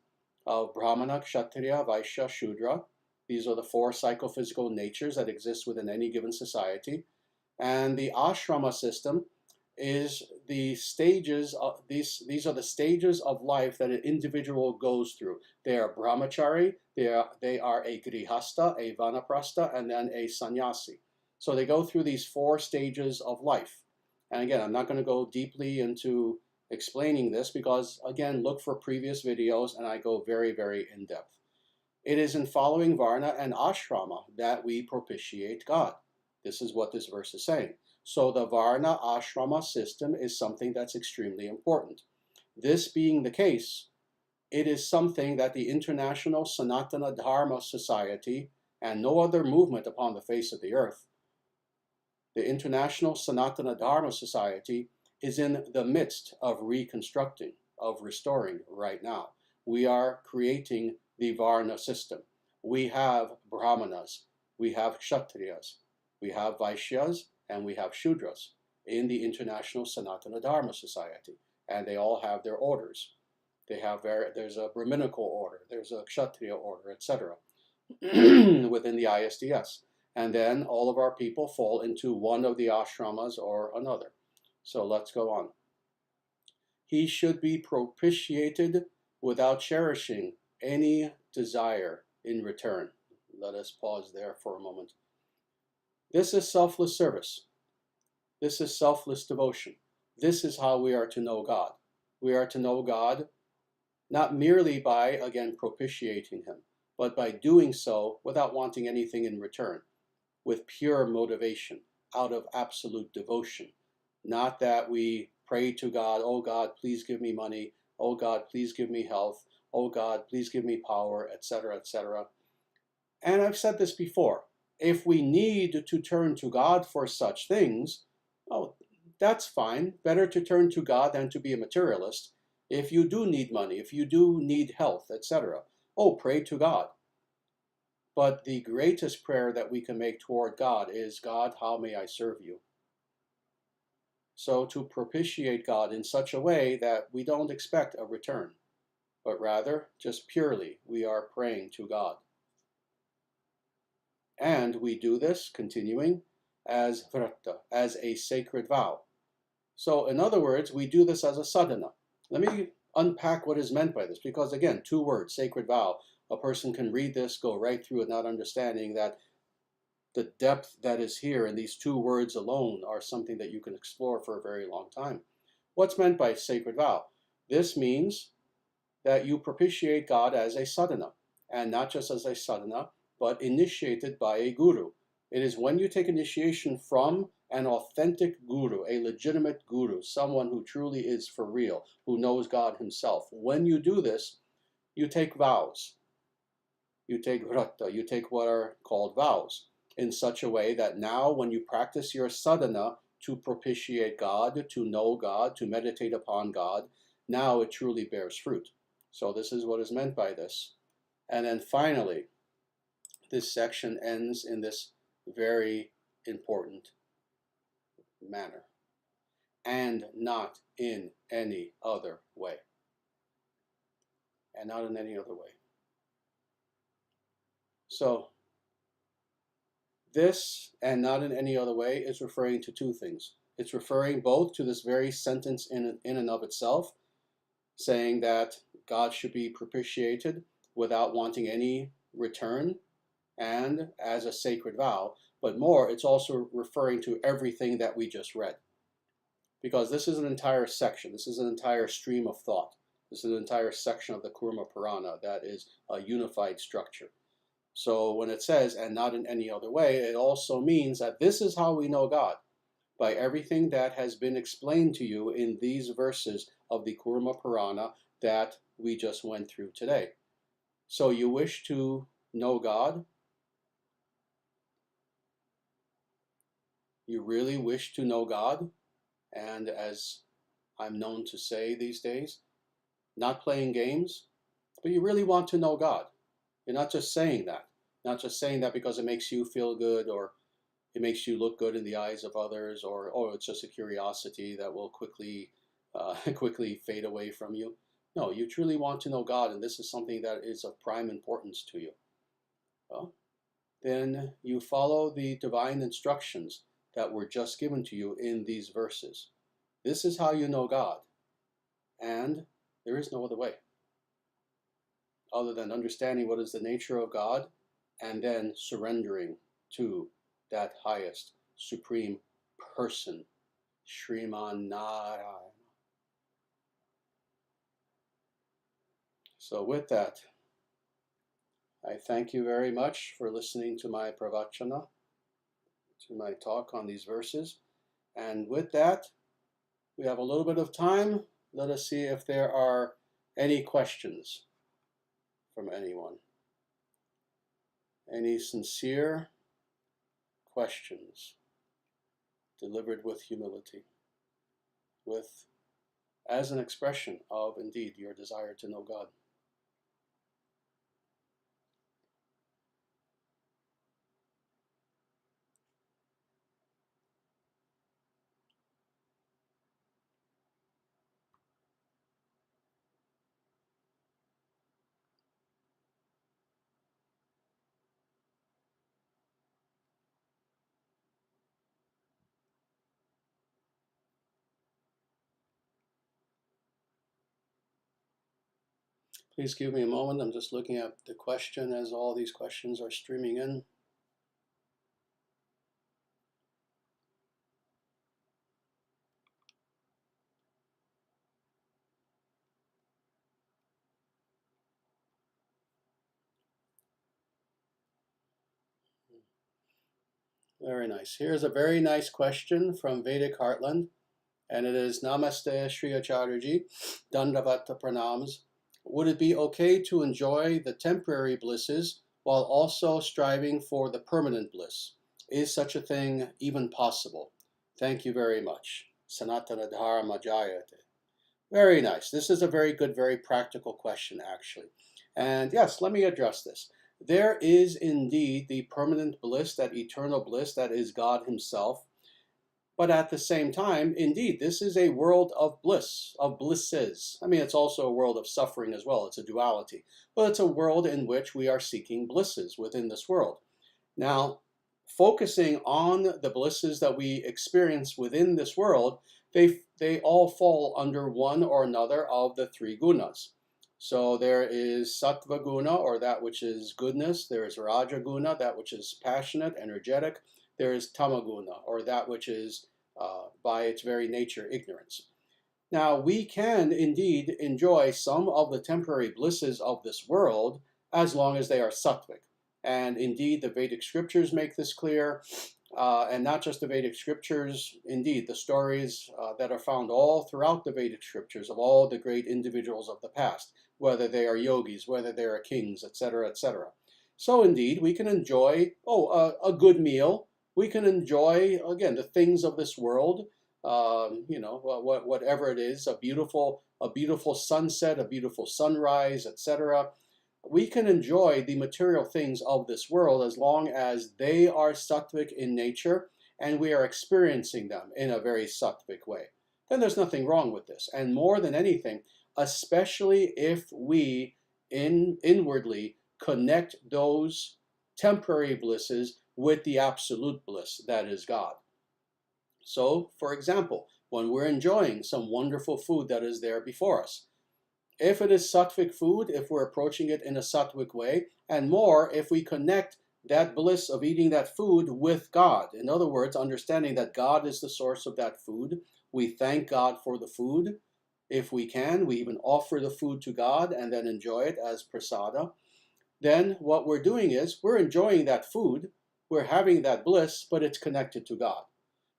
of Brahmana, Kshatriya, Vaishya, Shudra. These are the four psychophysical natures that exist within any given society. And the ashrama system is the stages of these are the stages of life that an individual goes through. They are brahmachari, they are a grihasta, a vanaprastha, and then a sannyasi. So they go through these four stages of life. And again, I'm not going to go deeply into explaining this because, again, look for previous videos and I go very, very in depth. It is in following Varna and Ashrama that we propitiate God. This is what this verse is saying. So the Varna Ashrama system is something that's extremely important. This being the case, it is something that the International Sanatana Dharma Society and no other movement upon the face of the earth, the International Sanatana Dharma Society is in the midst of reconstructing, of restoring right now. We are creating the Varna system. We have Brahmanas, we have Kshatriyas, we have Vaishyas, and we have Shudras in the International Sanatana Dharma Society. And they all have their orders. There's a Brahminical order, there's a Kshatriya order, etc. within the ISDS. And then all of our people fall into one of the ashramas or another. So let's go on. He should be propitiated without cherishing any desire in return. Let us pause there for a moment. This is selfless service. This is selfless devotion. This is how we are to know God. We are to know God not merely by, again, propitiating him, but by doing so without wanting anything in return, with pure motivation, out of absolute devotion. Not that we pray to God, oh God, please give me money, oh God, please give me health, oh God, please give me power, etc., etc. And I've said this before. If we need to turn to God for such things, oh, that's fine. Better to turn to God than to be a materialist. If you do need money, if you do need health, etc., oh, pray to God. But the greatest prayer that we can make toward God is, God, how may I serve you? So to propitiate God in such a way that we don't expect a return, but rather just purely we are praying to God. And we do this, continuing, as vrata, as a sacred vow. So in other words, we do this as a sadhana. Let me unpack what is meant by this, because again, two words, sacred vow. A person can read this, go right through it, not understanding that the depth that is here in these two words alone are something that you can explore for a very long time. What's meant by sacred vow? This means that you propitiate God as a sadhana, and not just as a sadhana, but initiated by a guru. It is when you take initiation from an authentic guru, a legitimate guru, someone who truly is for real, who knows God himself. When you do this, you take vows. You take vrata, you take what are called vows, in such a way that now when you practice your sadhana to propitiate God, to know God, to meditate upon God, now it truly bears fruit. So this is what is meant by this. And then finally, this section ends in this very important manner. And not in any other way. And not in any other way. So this, and not in any other way, is referring to two things. It's referring both to this very sentence in and of itself, saying that God should be propitiated without wanting any return and as a sacred vow, but more, it's also referring to everything that we just read. Because this is an entire section, this is an entire stream of thought. This is an entire section of the Kurma Purana that is a unified structure. So when it says, and not in any other way, it also means that this is how we know God, by everything that has been explained to you in these verses of the Kurma Purana that we just went through today. So you wish to know God? You really wish to know God? And as I'm known to say these days, not playing games, but you really want to know God. You're not just saying that. Not just saying that because it makes you feel good or it makes you look good in the eyes of others, or oh, it's just a curiosity that will quickly fade away from you. No, you truly want to know God, and this is something that is of prime importance to you. Well, then you follow the divine instructions that were just given to you in these verses. This is how you know God, and there is no other way other than understanding what is the nature of God and then surrendering to that highest, supreme person, Sriman Narayana. So with that, I thank you very much for listening to my pravachana, to my talk on these verses. And with that, we have a little bit of time. Let us see if there are any questions from anyone. Any sincere questions delivered with humility, as an expression of indeed your desire to know God. Please give me a moment. I'm just looking at the question as all these questions are streaming in. Very nice. Here's a very nice question from Vedic Heartland, and it is Namaste Sri Acharyaji, Dandavata Pranams. Would it be okay to enjoy the temporary blisses while also striving for the permanent bliss? Is such a thing even possible? Thank you very much. Sanatana Dharma Jayate. Very nice. This is a very good, very practical question, actually. And yes, let me address this. There is indeed the permanent bliss, that eternal bliss that is God Himself. But at the same time, indeed, this is a world of bliss, of blisses. I mean, it's also a world of suffering as well. It's a duality. But it's a world in which we are seeking blisses within this world. Now, focusing on the blisses that we experience within this world, they all fall under one or another of the three gunas. So there is sattva guna, or that which is goodness. There is raja guna, that which is passionate, energetic. There is tamaguna, or that which is, by its very nature, ignorance. Now, we can indeed enjoy some of the temporary blisses of this world as long as they are sattvic. And indeed, the Vedic scriptures make this clear. And not just the Vedic scriptures, indeed, the stories that are found all throughout the Vedic scriptures of all the great individuals of the past, whether they are yogis, whether they are kings, etc., etc. So indeed, we can enjoy, a good meal. We can enjoy, again, the things of this world, whatever it is, a beautiful sunset, a beautiful sunrise, etc. We can enjoy the material things of this world as long as they are sattvic in nature and we are experiencing them in a very sattvic way. Then there's nothing wrong with this. And more than anything, especially if we inwardly connect those temporary blisses with the absolute bliss, that is God. So, for example, when we're enjoying some wonderful food that is there before us, if it is sattvic food, if we're approaching it in a sattvic way, and more if we connect that bliss of eating that food with God. In other words, understanding that God is the source of that food. We thank God for the food. If we can, we even offer the food to God and then enjoy it as prasada. Then what we're doing is we're enjoying that food, we're having that bliss, but it's connected to God.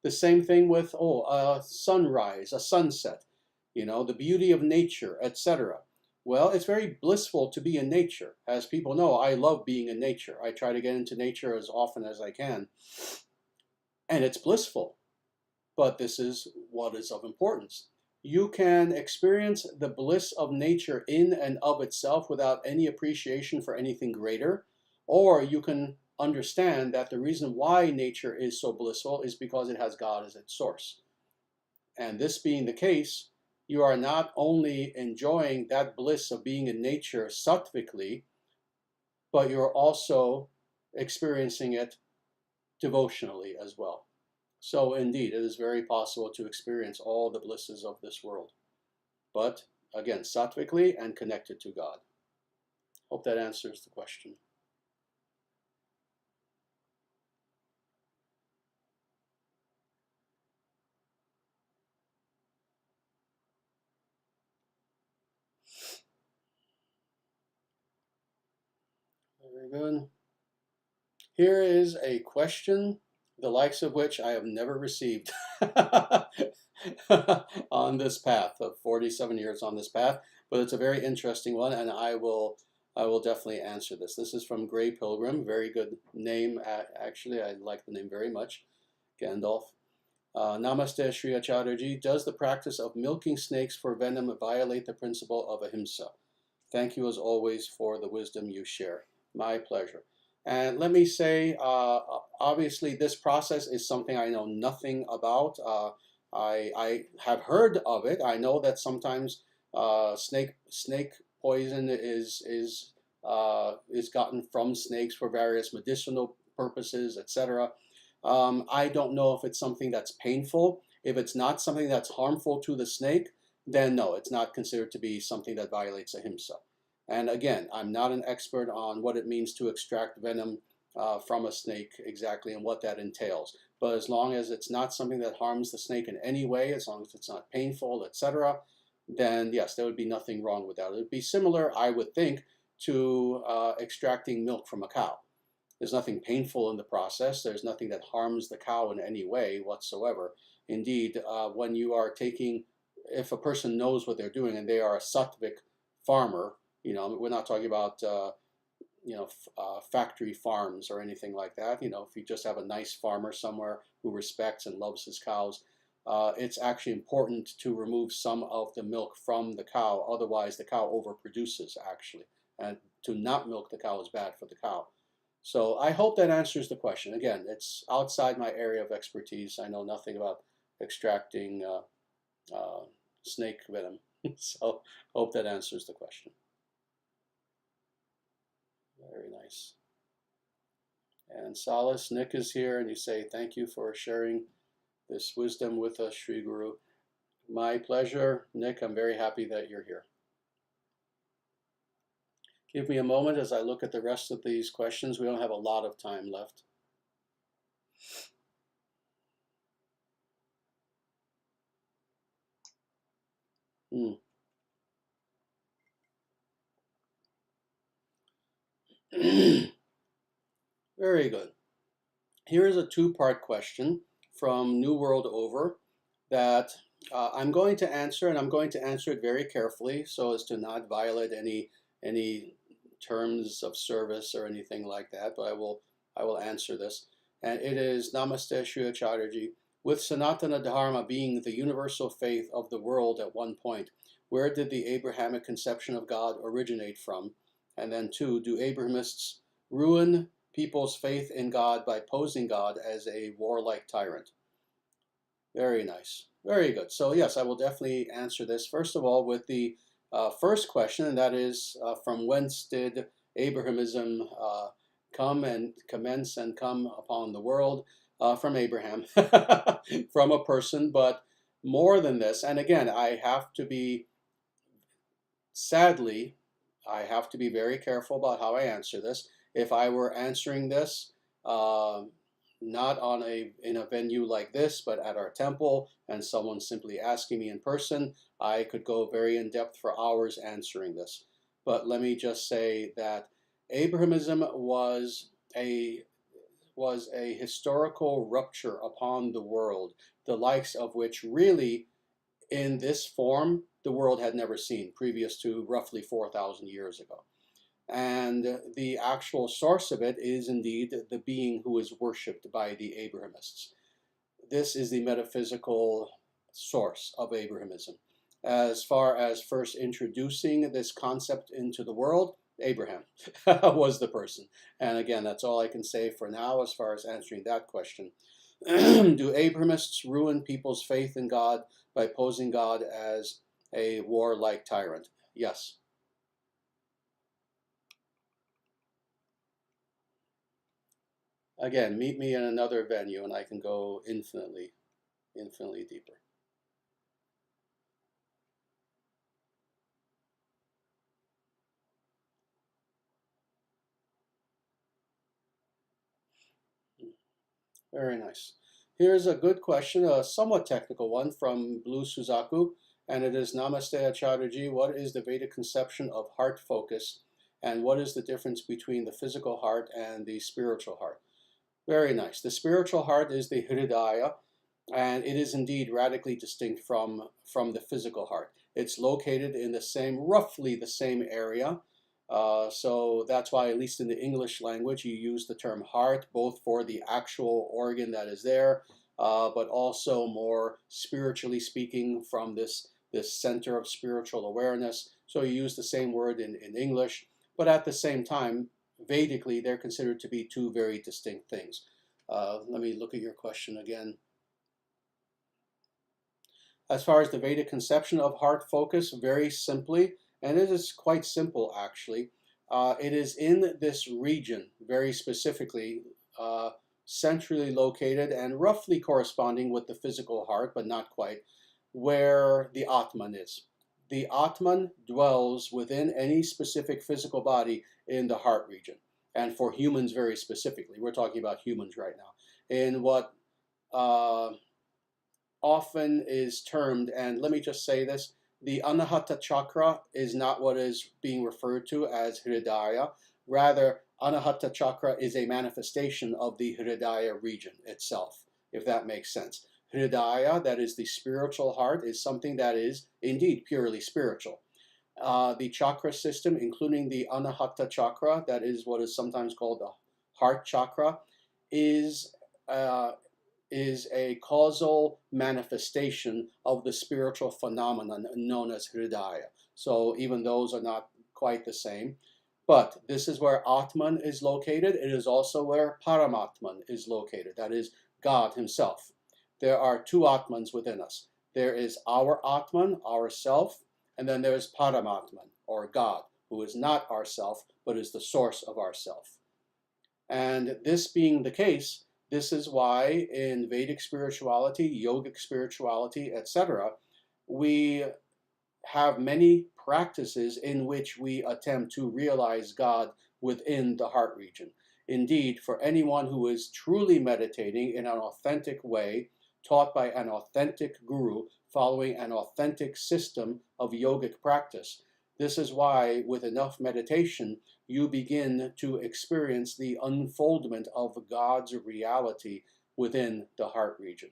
The same thing with a sunrise, a sunset, the beauty of nature, etc. Well, it's very blissful to be in nature. As people know, I love being in nature. I try to get into nature as often as I can. And it's blissful. But this is what is of importance. You can experience the bliss of nature in and of itself without any appreciation for anything greater, or you can understand that the reason why nature is so blissful is because it has God as its source. And this being the case, you are not only enjoying that bliss of being in nature sattvically, but you're also experiencing it devotionally as well. So indeed, it is very possible to experience all the blisses of this world. But again, sattvically and connected to God. Hope that answers the question. Very good. Here is a question, the likes of which I have never received on this path of 47 years on this path, but it's a very interesting one, and I will definitely answer this. This is from Gray Pilgrim, very good name. Actually, I like the name very much. Gandalf. Namaste Sri Acharyaji. Does the practice of milking snakes for venom violate the principle of ahimsa? Thank you as always for the wisdom you share. My pleasure. And let me say, obviously this process is something I know nothing about. I have heard of it. I know that sometimes snake poison is gotten from snakes for various medicinal purposes, etc. I don't know if it's something that's painful. If it's not something that's harmful to the snake, then no, it's not considered to be something that violates ahimsa. And again, I'm not an expert on what it means to extract venom from a snake exactly and what that entails. But as long as it's not something that harms the snake in any way, as long as it's not painful, etc., then yes, there would be nothing wrong with that. It would be similar, I would think, to extracting milk from a cow. There's nothing painful in the process. There's nothing that harms the cow in any way whatsoever. Indeed, when you are taking, if a person knows what they're doing and they are a sattvic farmer, we're not talking about factory farms or anything like that. If you just have a nice farmer somewhere who respects and loves his cows, it's actually important to remove some of the milk from the cow. Otherwise, the cow overproduces, actually. And to not milk the cow is bad for the cow. So I hope that answers the question. Again, it's outside my area of expertise. I know nothing about extracting snake venom. So hope that answers the question. Very nice. And Solace, Nick is here, and you say, thank you for sharing this wisdom with us, Sri Guru. My pleasure. Nick, I'm very happy that you're here. Give me a moment as I look at the rest of these questions. We don't have a lot of time left. Very good. Here is a two-part question from New World Over that I'm going to answer, and I'm going to answer it very carefully so as to not violate any terms of service or anything like that, but I will answer this. And it is Namaste Sri Acharyaji. With Sanatana Dharma being the universal faith of the world at one point, where did the Abrahamic conception of God originate from? And then two, do Abrahamists ruin people's faith in God by posing God as a warlike tyrant? Very nice. Very good. So yes, I will definitely answer this. First of all, with the first question, and that is from whence did Abrahamism come and commence and come upon the world from Abraham, from a person, but more than this. And again, sadly, I have to be very careful about how I answer this. If I were answering this, not in a venue like this, but at our temple, and someone simply asking me in person, I could go very in depth for hours answering this. But let me just say that Abrahamism was a historical rupture upon the world, the likes of which really, in this form, the world had never seen previous to roughly 4,000 years ago. And the actual source of it is indeed the being who is worshipped by the Abrahamists. This is the metaphysical source of Abrahamism. As far as first introducing this concept into the world, Abraham was the person. And again, that's all I can say for now as far as answering that question. Do Abrahamists ruin people's faith in God by posing God as a warlike tyrant? Yes. Again, meet me in another venue and I can go infinitely deeper. Very nice. Here's a good question, a somewhat technical one from Blue Suzaku, and it is Namaste Acharyaji. What is the Vedic conception of heart focus, and what is the difference between the physical heart and the spiritual heart? Very nice. The spiritual heart is the Hridaya, and it is indeed radically distinct from the physical heart. It's located in roughly the same area. So that's why, at least in the English language, you use the term heart, both for the actual organ that is there, but also more spiritually speaking from this center of spiritual awareness. So you use the same word in English, but at the same time, Vedically, they're considered to be two very distinct things. Let me look at your question again. As far as the Vedic conception of heart focus, very simply, and it is quite simple actually, it is in this region, very specifically, centrally located and roughly corresponding with the physical heart, but not quite, where the Atman is. The Atman dwells within any specific physical body in the heart region. And for humans very specifically, we're talking about humans right now, in what often is termed, and let me just say this, the Anahata chakra is not what is being referred to as Hridaya. Rather, Anahata chakra is a manifestation of the Hridaya region itself, if that makes sense. Hridaya, that is the spiritual heart, is something that is indeed purely spiritual. The chakra system, including the Anahata chakra, that is what is sometimes called the heart chakra, is a causal manifestation of the spiritual phenomenon known as Hridaya. So even those are not quite the same. But this is where Atman is located. It is also where Paramatman is located. That is God himself. There are two Atmans within us. There is our Atman, ourself, and then there is Paramatman, or God, who is not ourself, but is the source of ourself. And this being the case, this is why in Vedic spirituality, yogic spirituality, etc., we have many practices in which we attempt to realize God within the heart region. Indeed, for anyone who is truly meditating in an authentic way, taught by an authentic guru, following an authentic system of yogic practice, this is why, with enough meditation, you begin to experience the unfoldment of God's reality within the heart region,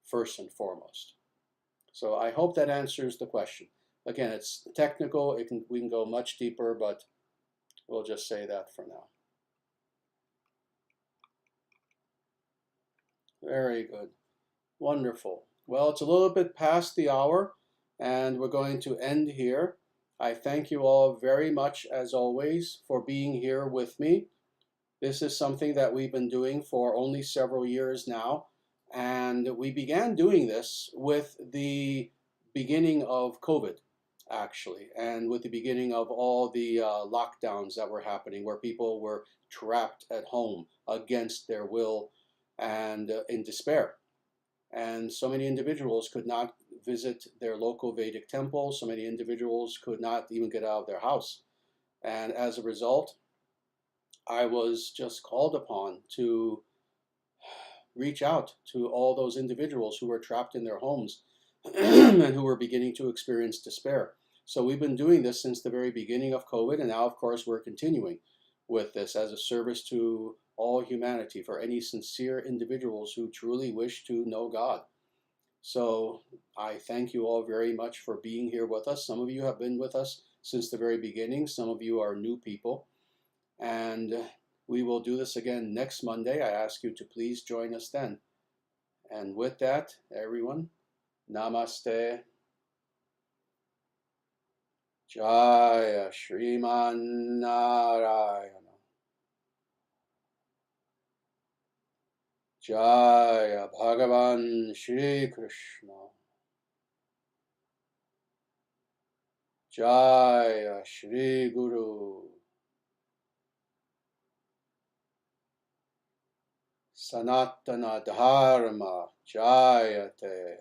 first and foremost. So I hope that answers the question. Again, it's technical. We can go much deeper, but we'll just say that for now. Very good. Wonderful. Well, it's a little bit past the hour, and we're going to end here. I thank you all very much, as always, for being here with me. This is something that we've been doing for only several years now, and we began doing this with the beginning of COVID. actually. And with the beginning of all the lockdowns that were happening, where people were trapped at home against their will and in despair. And so many individuals could not visit their local Vedic temple. So many individuals could not even get out of their house. And as a result, I was just called upon to reach out to all those individuals who were trapped in their homes and who were beginning to experience despair. So we've been doing this since the very beginning of COVID, and now, of course, we're continuing with this as a service to all humanity for any sincere individuals who truly wish to know God. So I thank you all very much for being here with us. Some of you have been with us since the very beginning. Some of you are new people. And we will do this again next Monday. I ask you to please join us then. And with that, everyone, Namaste. Jaya Sriman Narayana. Jaya Bhagavan Shri Krishna. Jaya Shri Guru. Sanatana Dharma Jayate.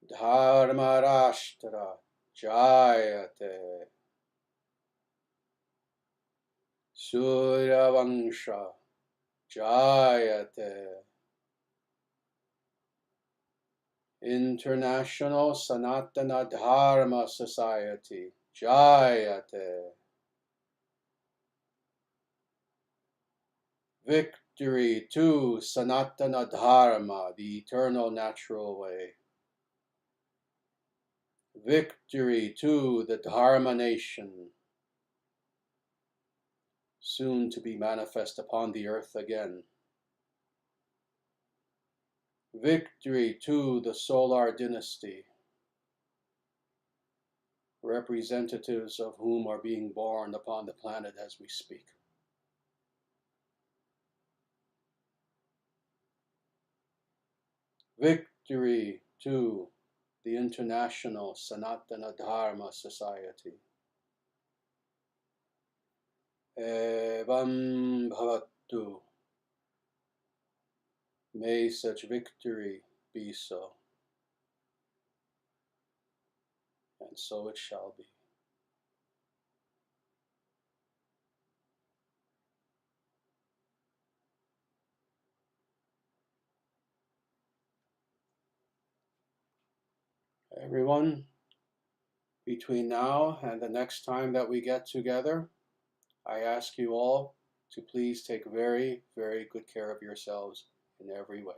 Dharma Rashtra Jayate. Surya Vangsha Jayate. International Sanatana Dharma Society Jayate. Victory to Sanatana Dharma, the eternal natural way. Victory to the Dharma nation, soon to be manifest upon the earth again. Victory to the solar dynasty, representatives of whom are being born upon the planet as we speak. Victory to the International Sanatana Dharma Society. Evam bhavatu. May such victory be so. And so it shall be. Everyone, between now and the next time that we get together, I ask you all to please take very, very good care of yourselves in every way.